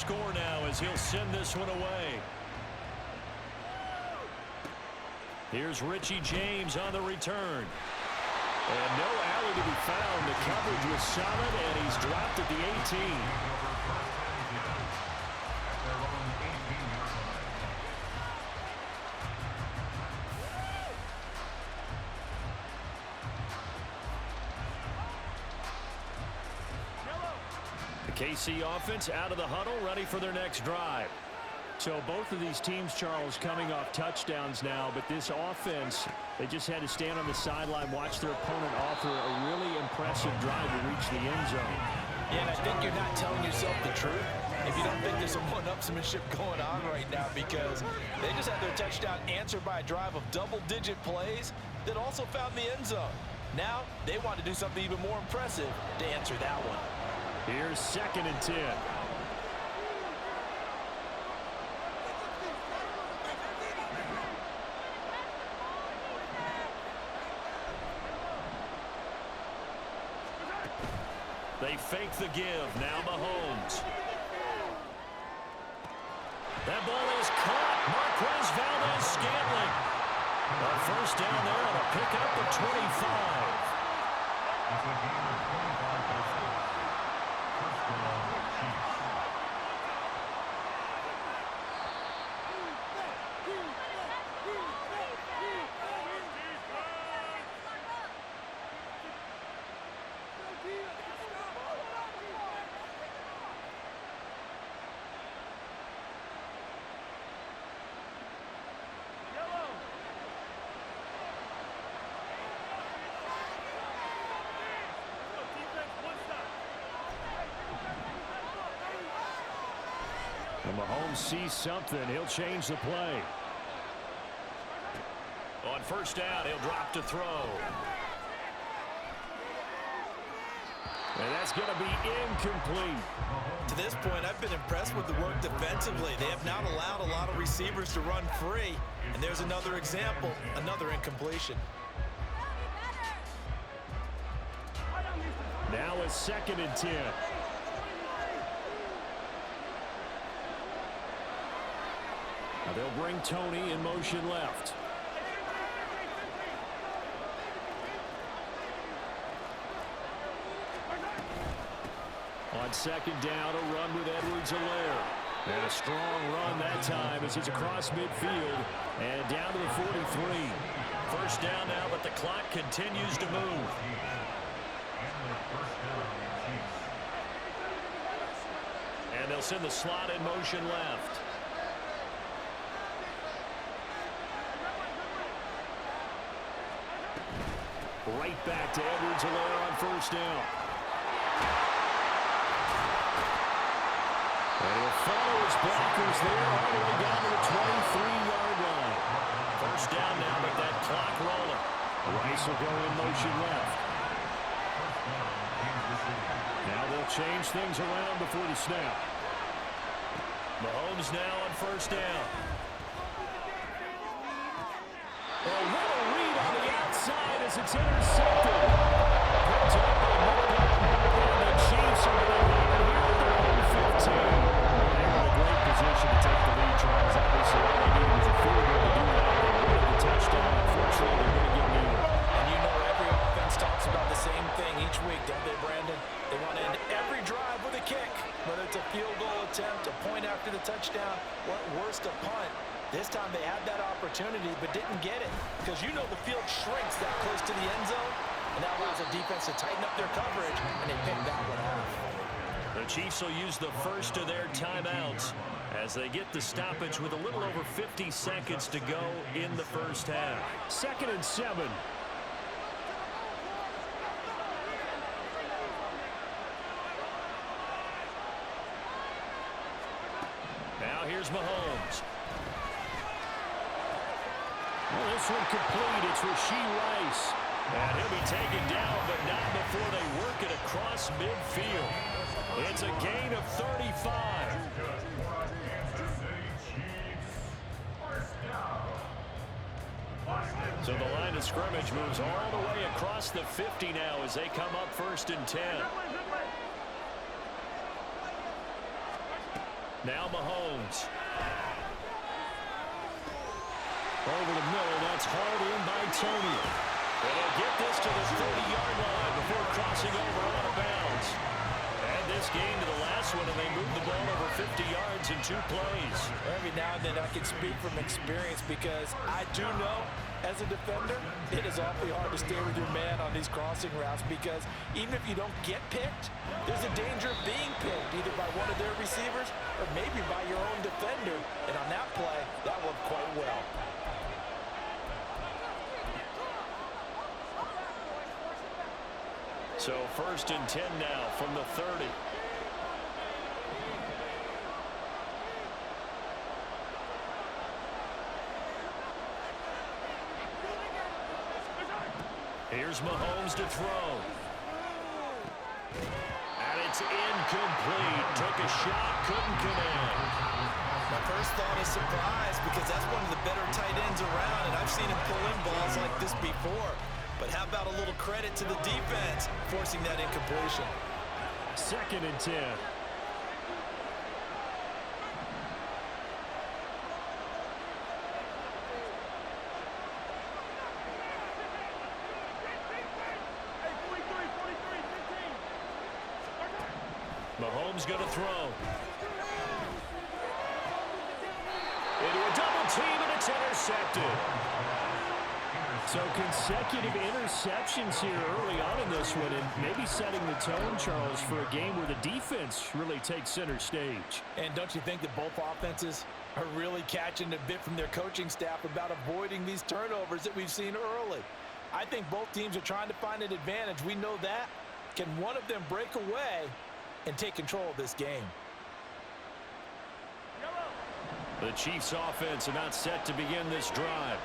score now as he'll send this one away. Here's Richie James on the return. And no alley to be found. The coverage was solid, and he's dropped at the 18. The KC offense out of the huddle, ready for their next drive. So both of these teams, Charles, coming off touchdowns now, but this offense, they just had to stand on the sideline, watch their opponent offer a really impressive drive to reach the end zone. Yeah, and I think you're not telling yourself the truth if you don't think there's some one-upsmanship going on right now, because they just had their touchdown answered by a drive of double-digit plays that also found the end zone. Now they want to do something even more impressive to answer that one. Here's 2nd and 10. They fake the give. Now Mahomes. That ball is caught. Marquez Valdes-Scantling. A first down there on a pickup of 25. And Mahomes sees something. He'll change the play. On first down, he'll drop to throw. And that's going to be incomplete. To this point, I've been impressed with the work defensively. They have not allowed a lot of receivers to run free. And there's another example, another incompletion. Now it's 2nd and 10. Now they'll bring Tony in motion left. On 2nd down, a run with Edwards-Helaire. And a strong run that time as he's across midfield and down to the 43. First down now, but the clock continues to move. And they'll send the slot in motion left. Right back to Edwards-Helaire on first down. And he'll follow his blockers there all the way down to the 23-yard line. First down now, but that clock rolling. Rice will go in motion left. Now they'll change things around before the snap. Mahomes now on first down. A little read on the outside as it's intercepted. Picked up by Morgan. And the Chiefs are going to lead it here at their own 15. They were in a great position to take the lead, Charles. Obviously, all they needed was a field goal to do that. They wanted the touchdown. Unfortunately, they're going to get needed. And you know every offense talks about the same thing each week, don't they, Brandon? They want to end every drive with a kick, whether it's a field goal attempt, a point after the touchdown, or at worst, a punt. This time they had that opportunity but didn't get it, because you know the field shrinks that close to the end zone, and that allows the defense to tighten up their coverage, and they picked that one off. The Chiefs will use the first of their timeouts as they get the stoppage with a little over 50 seconds to go in the first half. 2nd and 7. Now here's Mahomes. Well, this one complete. It's Rashee Rice. And he'll be taken down, but not before they work it across midfield. It's a gain of 35. So the line of scrimmage moves all the way across the 50 now as they come up 1st and 10. Now Mahomes. Over the middle, that's hauled in by Tony. And they'll get this to the 30-yard line before crossing over out of bounds. And this game to the last one, and they moved the ball over 50 yards in 2 plays. Every now and then I can speak from experience because I do know, as a defender, it is awfully hard to stay with your man on these crossing routes because even if you don't get picked, there's a danger of being picked either by one of their receivers or maybe by your own defender. And on that play, that worked quite well. So 1st and 10 now from the 30. Here's Mahomes to throw. And it's incomplete. Took a shot, couldn't connect. My first thought is surprise because that's one of the better tight ends around, and I've seen him pull in balls like this before. But how about a little credit to the defense forcing that incompletion? 2nd and 10. Mahomes going to throw. Into a double team, and it's intercepted. So consecutive interceptions here early on in this one, and maybe setting the tone, Charles, for a game where the defense really takes center stage. And don't you think that both offenses are really catching a bit from their coaching staff about avoiding these turnovers that we've seen early? I think both teams are trying to find an advantage. We know that. Can one of them break away and take control of this game? The Chiefs' offense are not set to begin this drive.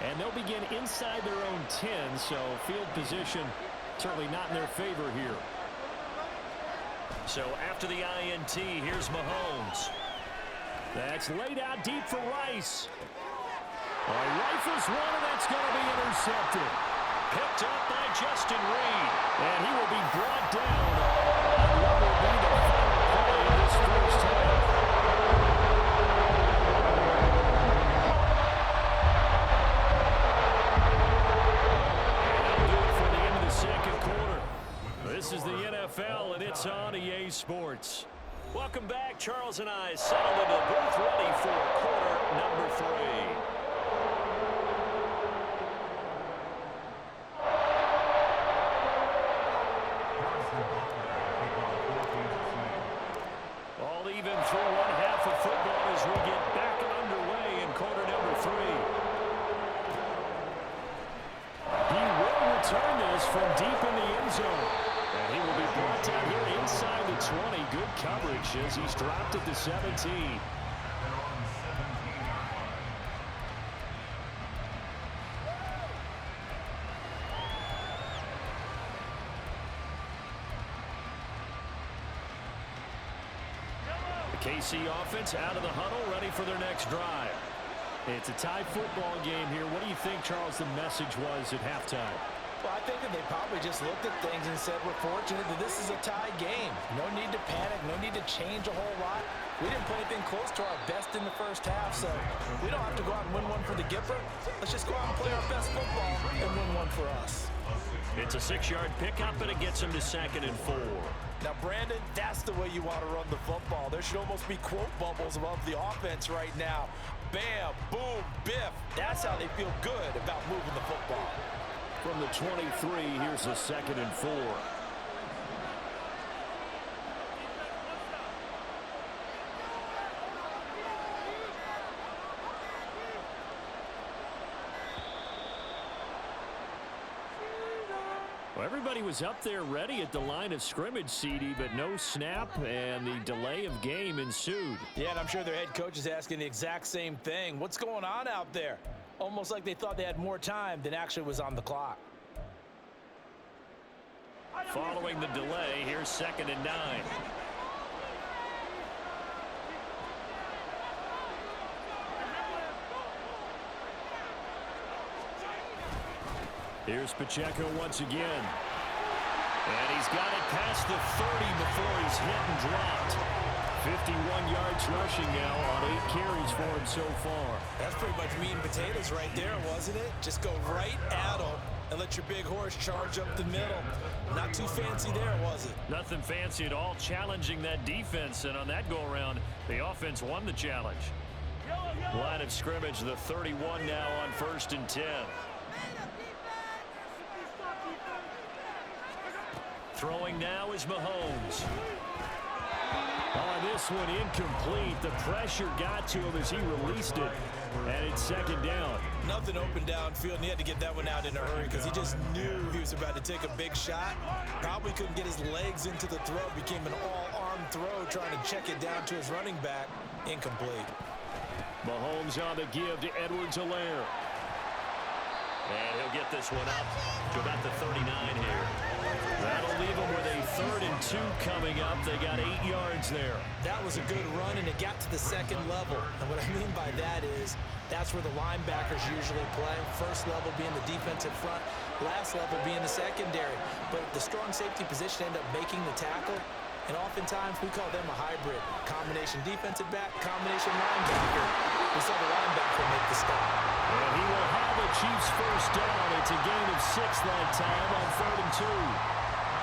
And they'll begin inside their own 10, so field position certainly not in their favor here. So after the INT, here's Mahomes. That's laid out deep for Rice. Rifles one, and that's going to be intercepted. Picked up by Justin Reed. And he will be brought down on what will be the final play of this first half. This is the NFL, and it's on EA Sports. Welcome back. Charles and I settled into the booth ready for quarter number 3. All even through one half of football as we get back underway in quarter number 3. He will return this from deep in the end zone. And he will be brought down here inside the 20. Good coverage as he's dropped at the 17. The KC offense out of the huddle, ready for their next drive. It's a tie football game here. What do you think, Charles, the message was at halftime? Well, I think that they probably just looked at things and said, we're fortunate that this is a tie game. No need to panic, no need to change a whole lot. We didn't play anything close to our best in the first half, so we don't have to go out and win one for the Gipper. Let's just go out and play our best football and win one for us. It's a 6-yard pickup, and it gets him to 2nd and 4. Now, Brandon, that's the way you want to run the football. There should almost be quote bubbles above the offense right now. Bam, boom, biff. That's how they feel good about moving the football. From the 23, here's a 2nd and 4. Well, everybody was up there ready at the line of scrimmage, CD, but no snap, and the delay of game ensued. Yeah, and I'm sure their head coach is asking the exact same thing. What's going on out there? Almost like they thought they had more time than actually was on the clock. Following the delay, here's 2nd and 9. Here's Pacheco once again. And he's got it past the 30 before he's hit and dropped. 51 yards rushing now on 8 carries for him so far. That's pretty much meat and potatoes right there, wasn't it? Just go right at him and let your big horse charge up the middle. Not too fancy there, was it? Nothing fancy at all, challenging that defense, and on that go-around, the offense won the challenge. Line of scrimmage, the 31 now on 1st and 10. Throwing now is Mahomes. On this one, incomplete. The pressure got to him as he released it, and it's 2nd down. Nothing open downfield, and he had to get that one out in a hurry because he just knew he was about to take a big shot. Probably couldn't get his legs into the throw. Became an all-arm throw, trying to check it down to his running back. Incomplete. Mahomes on the give to Edwards-Helaire. And he'll get this one up to about the 39 here. That'll leave them with a 3rd and 2 coming up. They got 8 yards there. That was a good run, and it got to the 2nd level. And what I mean by that is that's where the linebackers usually play. First level being the defensive front, last level being the secondary. But the strong safety position ended up making the tackle. And oftentimes we call them a hybrid. Combination defensive back, combination linebacker. We saw the linebacker make the stop. And he will have the Chiefs first down. It's a gain of 6 that time on 3rd and 2.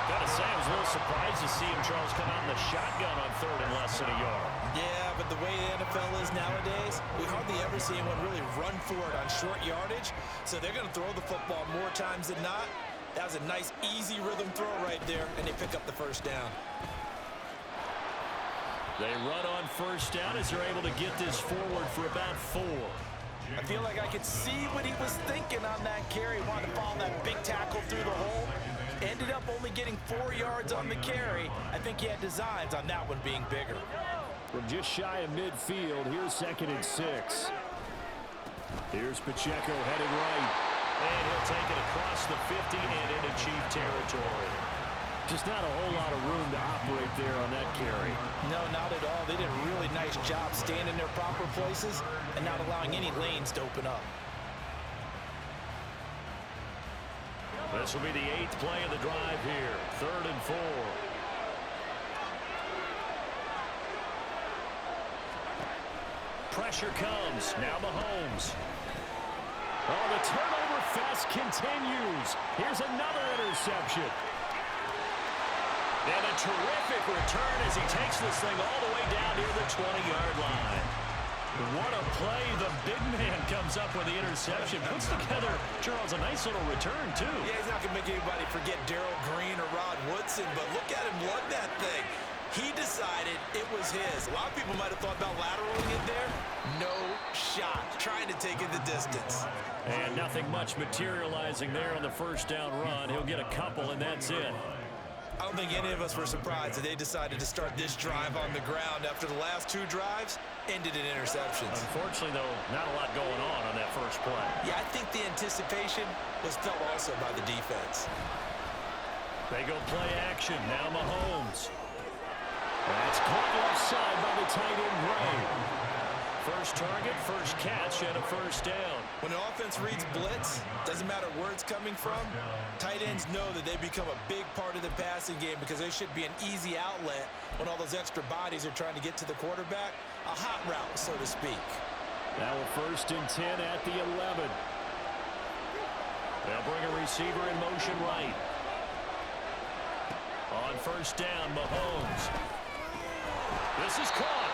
Gotta say, I was a little surprised to see him, Charles, come out in the shotgun on 3rd and less than a yard. Yeah, but the way the NFL is nowadays, we hardly ever see anyone really run for it on short yardage. So they're going to throw the football more times than not. That was a nice, easy rhythm throw right there, and they pick up the first down. They run on first down as they're able to get this forward for about 4. I feel like I could see what he was thinking on that carry. Wanted to follow that big tackle through the hole. Ended up only getting 4 yards on the carry. I think he had designs on that one being bigger. From just shy of midfield, here's 2nd and 6. Here's Pacheco headed right. And he'll take it across the 50 and into Chief territory. Just not a whole lot of room to operate there on that carry. No, not at all. They did a really nice job staying in their proper places and not allowing any lanes to open up. This will be the 8th play of the drive here. 3rd and 4. Pressure comes. Now Mahomes. Oh, the turnover fest continues. Here's another interception. And a terrific return as he takes this thing all the way down near the 20-yard line. What a play. The big man comes up with the interception. Puts together, Charles, a nice little return, too. Yeah, he's not going to make anybody forget Darrell Green or Rod Woodson, but look at him lug that thing. He decided it was his. A lot of people might have thought about lateraling it there. No shot. Trying to take it the distance. And nothing much materializing there on the first down run. He'll get a couple, and that's it. I don't think any of us were surprised that they decided to start this drive on the ground after the last 2 drives ended in interceptions. Unfortunately, though, not a lot going on that first play. Yeah, I think the anticipation was felt also by the defense. They go play action. Now Mahomes. That's caught offside by the tight end, Gray. First target, first catch, and a first down. When an offense reads blitz, doesn't matter where it's coming from, tight ends know that they become a big part of the passing game because there should be an easy outlet when all those extra bodies are trying to get to the quarterback. A hot route, so to speak. Now a 1st and 10 at the 11. They'll bring a receiver in motion right. On first down, Mahomes. This is caught.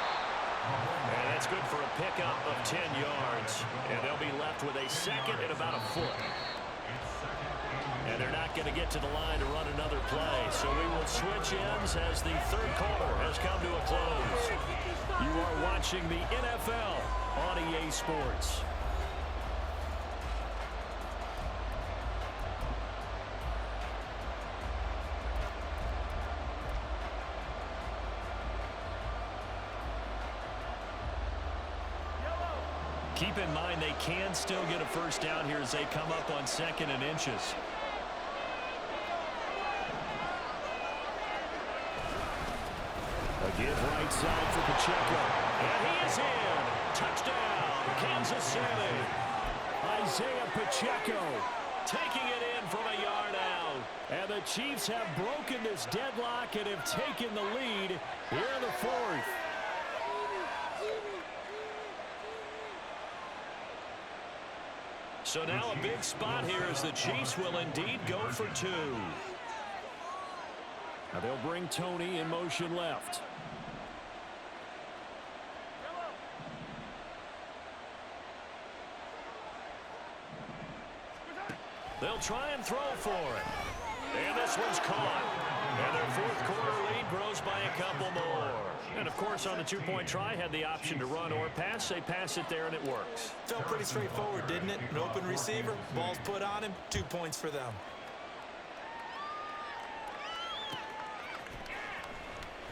And that's good for a pickup of 10 yards. And they'll be left with a 2nd and about a foot. And they're not going to get to the line to run another play. So we will switch ends as the 3rd quarter has come to a close. You are watching the NFL on EA Sports. Keep in mind they can still get a first down here as they come up on 2nd and inches. A give right side for Pacheco. And he is in. Touchdown, Kansas City. Isaiah Pacheco taking it in from a yard out. And the Chiefs have broken this deadlock and have taken the lead here in the 4th. So now a big spot here as the Chiefs will indeed go for 2. Now they'll bring Tony in motion left. They'll try and throw for it. And this one's caught. And their fourth quarter lead grows by a couple more. And, of course, on the two-point try, had the option to run or pass. They pass it there, and it works. Felt pretty straightforward, didn't it? An open receiver, ball's put on him, 2 points for them.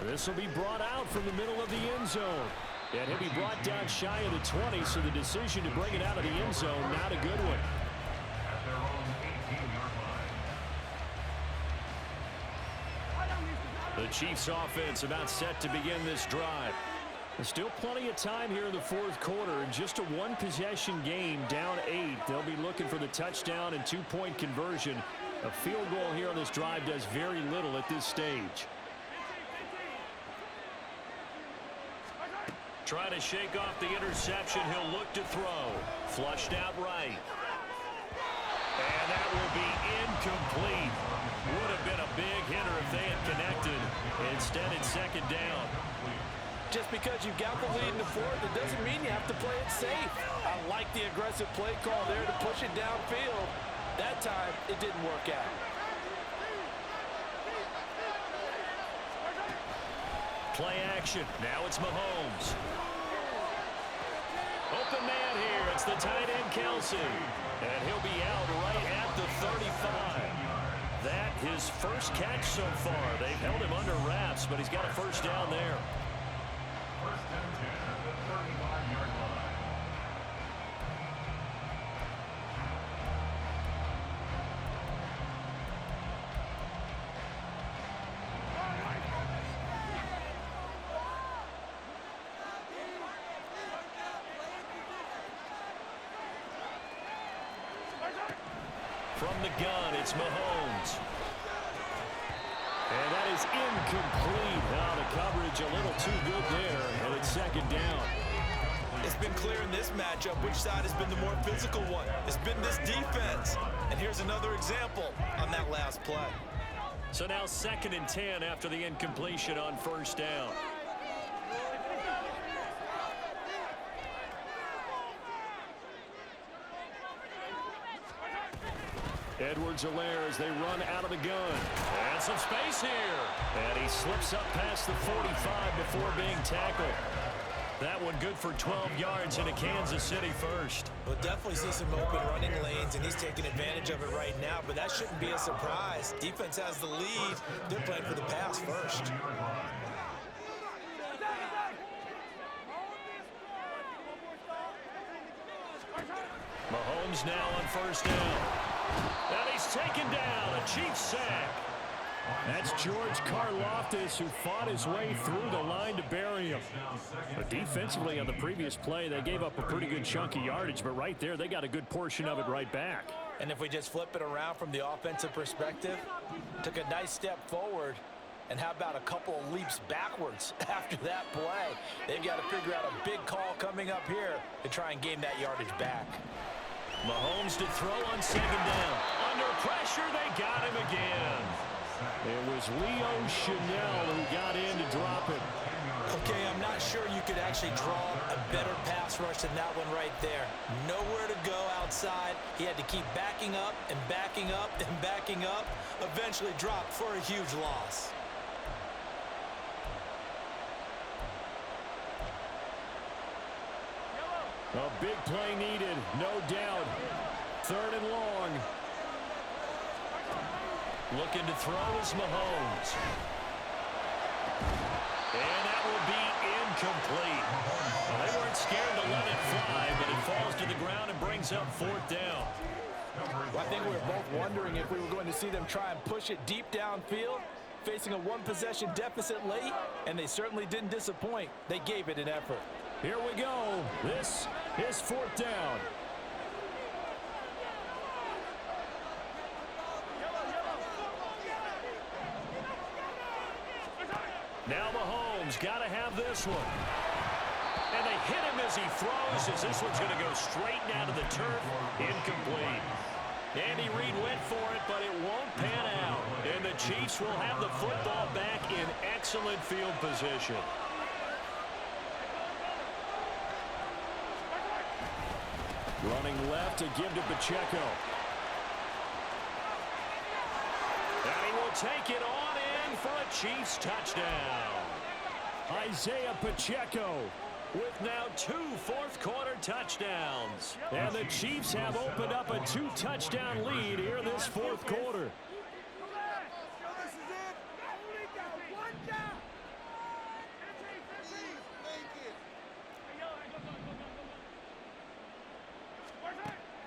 This will be brought out from the middle of the end zone. And he'll be brought down shy of the 20, so the decision to bring it out of the end zone, not a good one. The Chiefs offense about set to begin this drive. There's still plenty of time here in the fourth quarter. Just a one-possession game, down 8. They'll be looking for the touchdown and two-point conversion. A field goal here on this drive does very little at this stage. Trying to shake off the interception. He'll look to throw. Flushed out right. And that will be incomplete. Would have been a big hitter if they had connected. Instead, it's second down. Just because you've got the lead in the fourth, it doesn't mean you have to play it safe. I like the aggressive play call there to push it downfield. That time, it didn't work out. Play action. Now it's Mahomes. Open man here. It's the tight end, Kelsey. And he'll be out right at the 35. That his first catch so far. They've held him under wraps, but he's got a first down there. First and 10 at the 35-yard line. From the gun, it's Mahomes. And that is incomplete. Now the coverage a little too good there, and it's second down. It's been clear in this matchup which side has been the more physical one. It's been this defense. And here's another example on that last play. So now second and 10 after the incompletion on first down. Edwards-Helaire as they run out of the gun. And some space here. And he slips up past the 45 before being tackled. That one good for 12 yards into Kansas City first. We'll definitely see some open running lanes, and he's taking advantage of it right now, but that shouldn't be a surprise. Defense has the lead. They're playing for the pass first. Mahomes now on first down. And he's taken down. A Chiefs sack. That's George Karlaftis, who fought his way through the line to bury him. But defensively on the previous play, they gave up a pretty good chunk of yardage, but right there, they got a good portion of it right back. And if we just flip it around from the offensive perspective, took a nice step forward, and how about a couple of leaps backwards after that play? They've got to figure out a big call coming up here to try and gain that yardage back. Mahomes to throw on second down. Under pressure, they got him again. It was Leo Chanel who got in to drop it. Okay, I'm not sure you could actually draw a better pass rush than that one right there. Nowhere to go outside. He had to keep backing up and backing up and backing up. Eventually dropped for a huge loss. A big play needed, no doubt. Third and long. Looking to throw is Mahomes. And that will be incomplete. Well, they weren't scared to let it fly, but it falls to the ground and brings up fourth down. Well, I think we were both wondering if we were going to see them try and push it deep downfield, facing a one-possession deficit late, and they certainly didn't disappoint. They gave it an effort. Here we go. This is fourth down. Now Mahomes got to have this one. And they hit him as he throws, as this one's going to go straight down to the turf. Incomplete. Andy Reid went for it, but it won't pan out. And the Chiefs will have the football back in excellent field position. Running left to give to Pacheco. And he will take it on in for a Chiefs touchdown. Isaiah Pacheco with now 2 fourth-quarter touchdowns. And the Chiefs have opened up a 2-touchdown lead here this fourth quarter.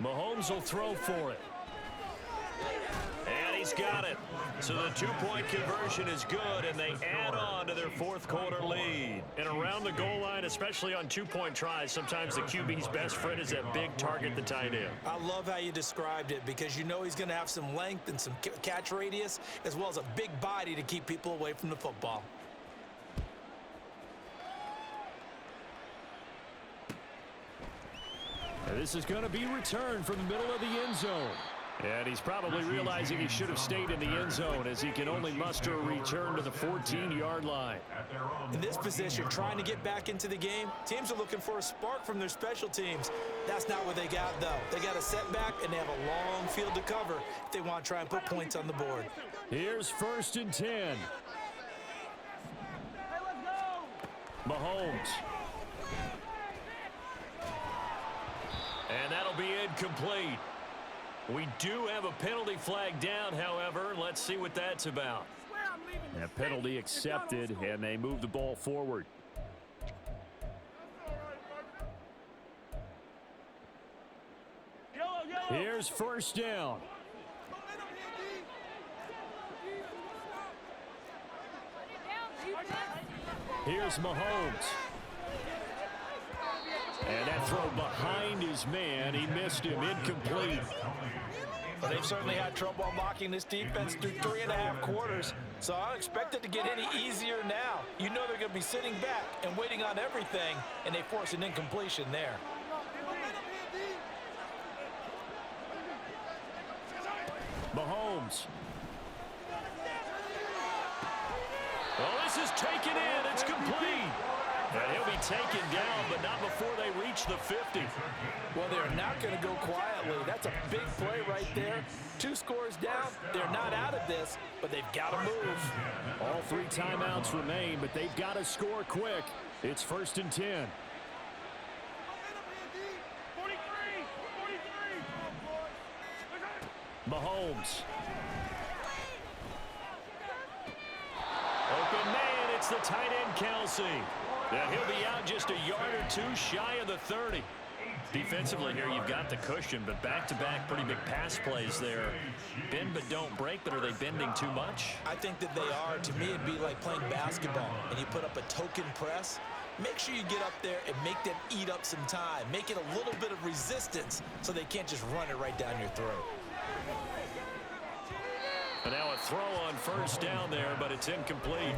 Mahomes will throw for it. And he's got it. So the 2-point conversion is good, and they add on to their fourth-quarter lead. And around the goal line, especially on 2-point tries, sometimes the QB's best friend is that big target, the tight end. I love how you described it because you know he's going to have some length and some catch radius as well as a big body to keep people away from the football. This is going to be returned from the middle of the end zone. And he's probably realizing he should have stayed in the end zone as he can only muster a return to the 14-yard line. In this position, trying to get back into the game, teams are looking for a spark from their special teams. That's not what they got, though. They got a setback, and they have a long field to cover if they want to try and put points on the board. Here's 1st and 10. Mahomes. And that'll be incomplete. We do have a penalty flag down, however. Let's see what that's about. That penalty accepted, and they move the ball forward. Here's 1st down. Here's Mahomes. And that throw behind his man. He missed him. Incomplete. Well, they've certainly had trouble unlocking this defense through 3.5 quarters, so I don't expect it to get any easier now. You know they're going to be sitting back and waiting on everything, and they force an incompletion there. Mahomes. Well, this is taken in. It's complete. And he'll be taken down, but not before they reach the 50. Well, they're not going to go quietly. That's a big play right there. 2 scores down. They're not out of this, but they've got to move. All 3 timeouts remain, but they've got to score quick. It's 1st and 10. Mahomes. Open man, it's the tight end, Kelsey. And he'll be out just a yard or 2 shy of the 30. Defensively here, you've got the cushion, but back-to-back pretty big pass plays there. Bend but don't break, but are they bending too much? I think that they are. To me, it'd be like playing basketball, and you put up a token press. Make sure you get up there and make them eat up some time. Make it a little bit of resistance so they can't just run it right down your throat. And now a throw on 1st down there, but it's incomplete.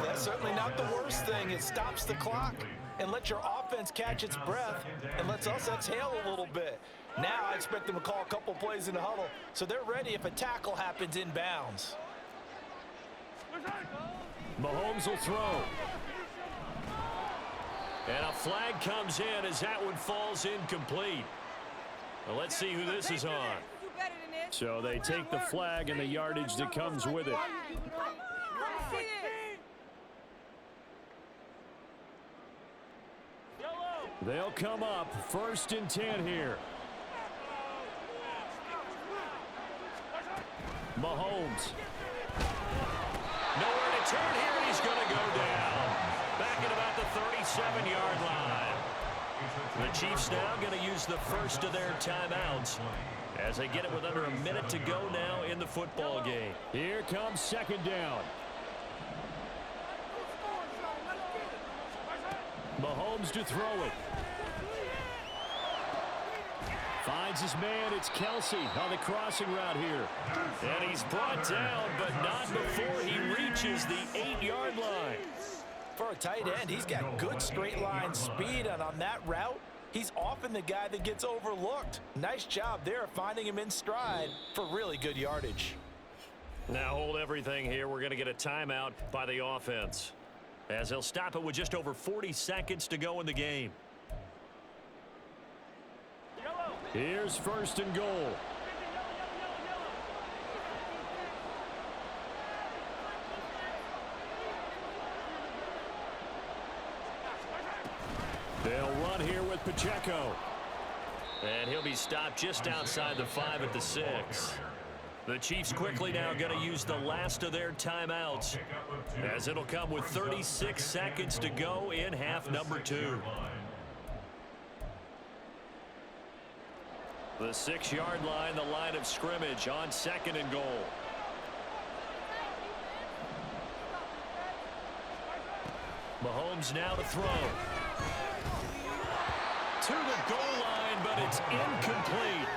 That's certainly not the worst thing. It stops the clock and lets your offense catch its breath and lets us exhale a little bit. Now I expect them to call a couple plays in the huddle so they're ready if a tackle happens inbounds. Mahomes will throw. And a flag comes in as that one falls incomplete. Well, let's see who this is on. So they take the flag and the yardage that comes with it. They'll come up 1st and 10 here. Mahomes. Nowhere to turn here, and he's going to go down. Back at about the 37-yard line. The Chiefs now going to use the first of their timeouts as they get it with under a minute to go now in the football game. Here comes 2nd down. Mahomes to throw it. Finds his man. It's Kelsey on the crossing route here. And he's brought down, but not before he reaches the 8-yard line. For a tight end, he's got good straight line speed, and on that route, he's often the guy that gets overlooked. Nice job there finding him in stride for really good yardage. Now hold everything here. We're going to get a timeout by the offense, as they'll stop it with just over 40 seconds to go in the game. Here's first and goal. They'll run here with Pacheco. And he'll be stopped just outside the 5 at the 6. The Chiefs quickly now going to use the last of their timeouts, as it'll come with 36 seconds to go in half number 2. The 6-yard line, the line of scrimmage on second and goal. Mahomes now to throw. To the goal line, but it's incomplete.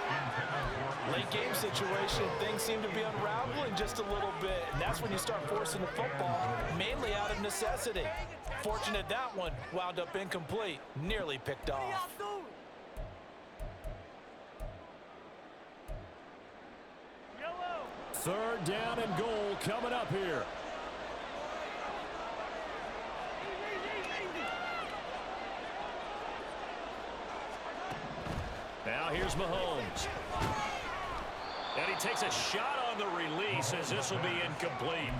Late game situation, things seem to be unraveling just a little bit, and that's when you start forcing the football, mainly out of necessity. Fortunate that one wound up incomplete, nearly picked off. Third down and goal coming up here. Now here's Mahomes. And he takes a shot on the release, as this will be incomplete.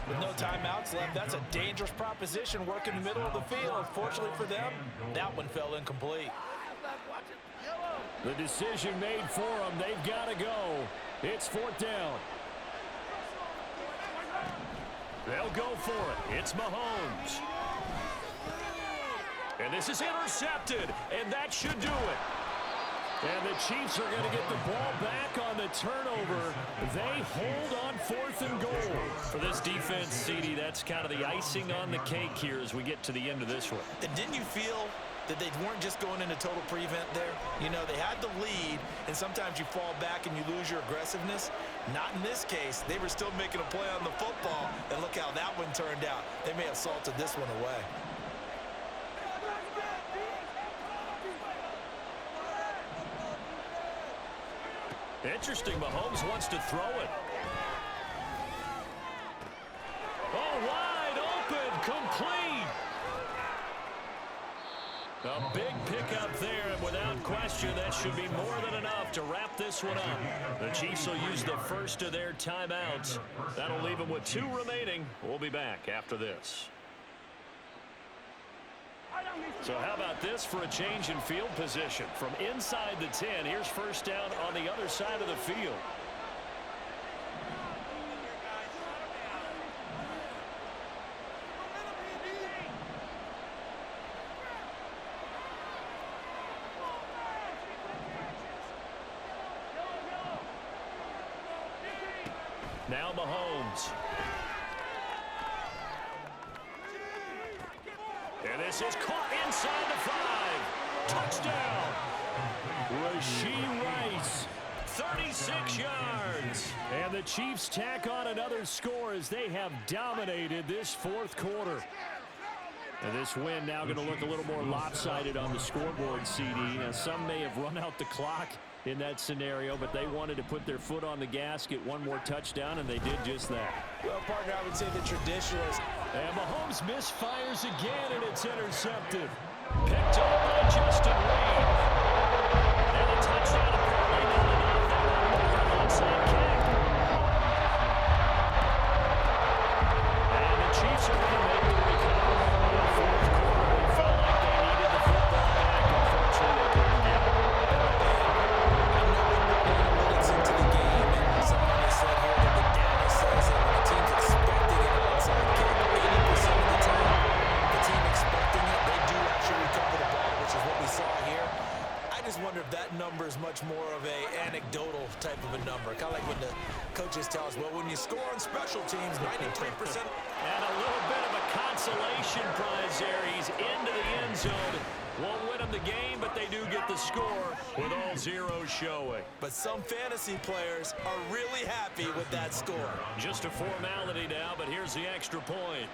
With no timeouts left, that's a dangerous proposition working the middle of the field. Fortunately for them, that one fell incomplete. The decision made for them. They've got to go. It's fourth down. They'll go for it. It's Mahomes. And this is intercepted, and that should do it. And the Chiefs are going to get the ball back on the turnover. They hold on fourth and goal. For this defense, CD, that's kind of the icing on the cake here as we get to the end of this one. And didn't you feel that they weren't just going into total prevent there? You know, they had the lead, and sometimes you fall back and you lose your aggressiveness. Not in this case. They were still making a play on the football, and look how that one turned out. They may have salted this one away. Interesting, Mahomes wants to throw it. Oh, wide open, complete. A big pickup there, and without question, that should be more than enough to wrap this one up. The Chiefs will use the first of their timeouts. That'll leave them with 2 remaining. We'll be back after this. So how about this for a change in field position? From inside the 10, here's first down on the other side of the field. Now Mahomes. And this is caught inside the 5. Touchdown. Rashee Rice, 36 yards. And the Chiefs tack on another score as they have dominated this fourth quarter. And this win now going to look a little more lopsided on the scoreboard, CD. Now, some may have run out the clock in that scenario, but they wanted to put their foot on the gas, get one more touchdown, and they did just that. Well, partner, I would say the traditionalist. And Mahomes misfires again, and it's intercepted. Picked up by Justin Reed. And a touchdown apparently not enough. That onside kick. And the Chiefs are going to make the recovery. In the fourth quarter, they felt like they needed the football back. Unfortunately, they couldn't get it. I know we brought analytics into the game, and someone has said here that the data says that when a team's expecting an onside kick, 80% of the time, the team expecting it, they do actually recover the ball, which is what we saw here. I just wonder if that number is much more of a anecdotal type of a number. Kind of like when the coaches tell us, well, when you score on special teams, 93%. And a little bit of a consolation prize there. He's into the end zone. Won't win them the game, but they do get the score with all zeros showing. But some fantasy players are really happy with that score. Just a formality now, but here's the extra point.